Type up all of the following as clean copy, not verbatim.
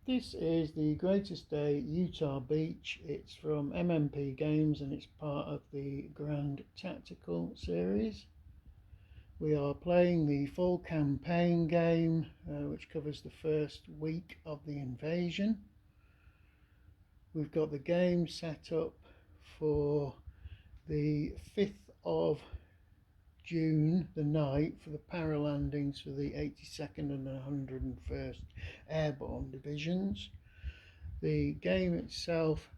This is the Greatest Day Utah Beach. It's from MMP Games and it's part of the Grand Tactical series. We are playing the full campaign game, which covers the first week of the invasion. We've got the game set up for the 5th of June, the night, for the paralandings for the 82nd and 101st Airborne Divisions. The game itself,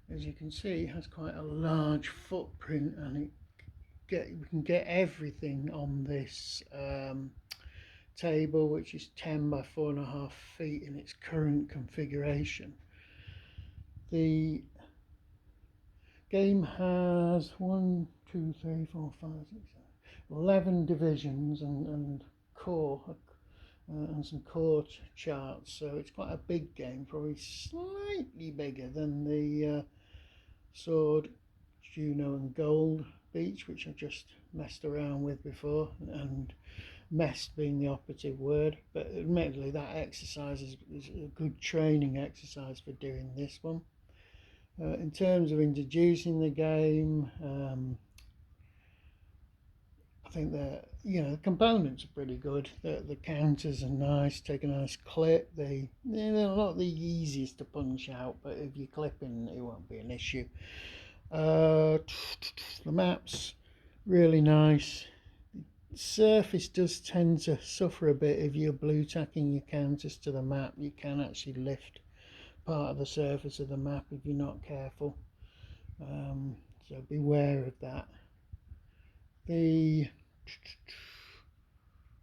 as you can see, has quite a large footprint, and we can get everything on this table, which is 10 by 4.5 feet in its current configuration. The game has 1, 2, 3, 4, 5, 6, 11 divisions and core and some core charts, so it's quite a big game, probably slightly bigger than the Sword, Juno and Gold Beach, which I just messed around with before, and messed being the operative word, but admittedly that exercise is a good training exercise for doing this one. In terms of introducing the game, I think that the components are pretty good. The counters are nice, take a nice clip. They're not the easiest to punch out, but if you're clipping, it won't be an issue. The maps really nice. The surface does tend to suffer a bit if you're blue tacking your counters to the map. You can actually lift part of the surface of the map if you're not careful. So beware of that. The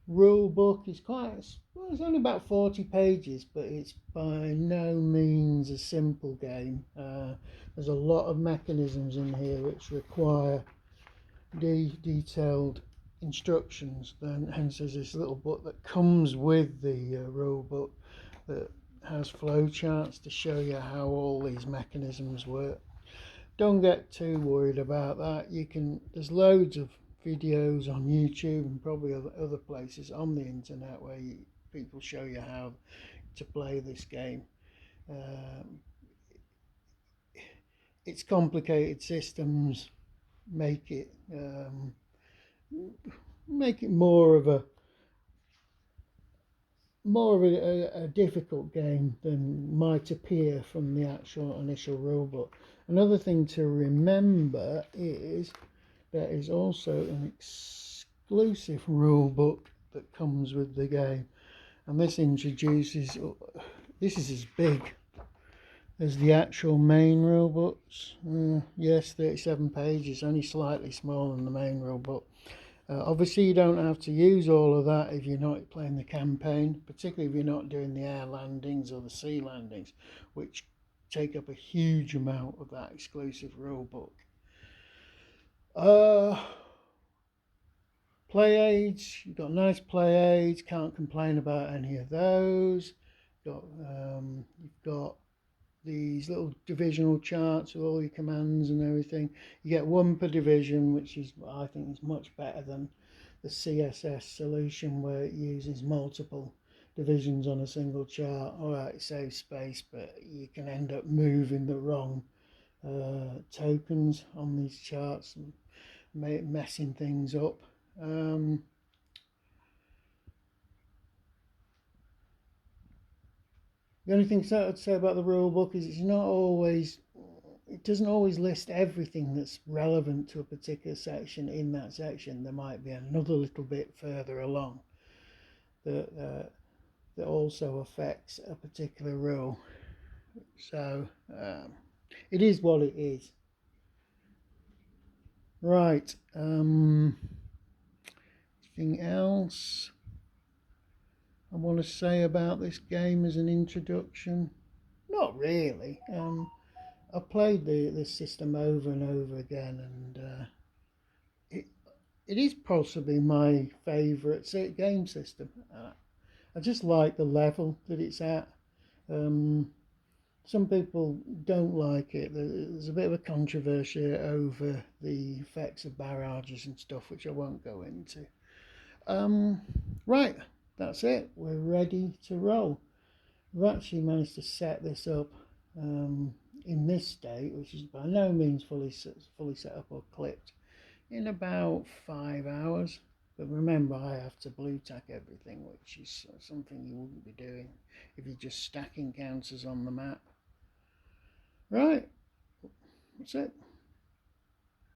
rule book is it's only about 40 pages, but it's by no means a simple game. There's a lot of mechanisms in here which require detailed instructions. Then hence there's this little book that comes with the rule book that has flow charts to show you how all these mechanisms work. Don't get too worried about that. There's loads of videos on YouTube and probably other places on the internet where people show you how to play this game. Its complicated systems make it more of a difficult game than might appear from the actual initial rulebook. Another thing to remember is there is also an exclusive rulebook that comes with the game, and this is as big as the actual main rulebooks. Yes, 37 pages, only slightly smaller than the main rulebook. Obviously you don't have to use all of that if you're not playing the campaign, particularly if you're not doing the air landings or the sea landings, which take up a huge amount of that exclusive rulebook. Play aids, you've got nice play aids, can't complain about any of those. You've got these little divisional charts with all your commands and everything. You get one per division, which I think is much better than the CSS solution where it uses multiple divisions on a single chart. Alright, it saves space, but you can end up moving the wrong tokens on these charts and messing things up. The only thing I'd say about the rule book is it doesn't always list everything that's relevant to a particular section in that section. There might be another little bit further along that also affects a particular rule. So it is what it is. Right. Anything else I want to say about this game as an introduction? Not really. I've played this system over and over again, and it is possibly my favourite game system. I just like the level that it's at. Some people don't like it. There's a bit of a controversy over the effects of barrages and stuff, which I won't go into. Right, that's it. We're ready to roll. I've actually managed to set this up in this state, which is by no means fully set up or clipped, in about 5 hours. But remember, I have to blue tack everything, which is something you wouldn't be doing if you're just stacking counters on the map. Right, that's it.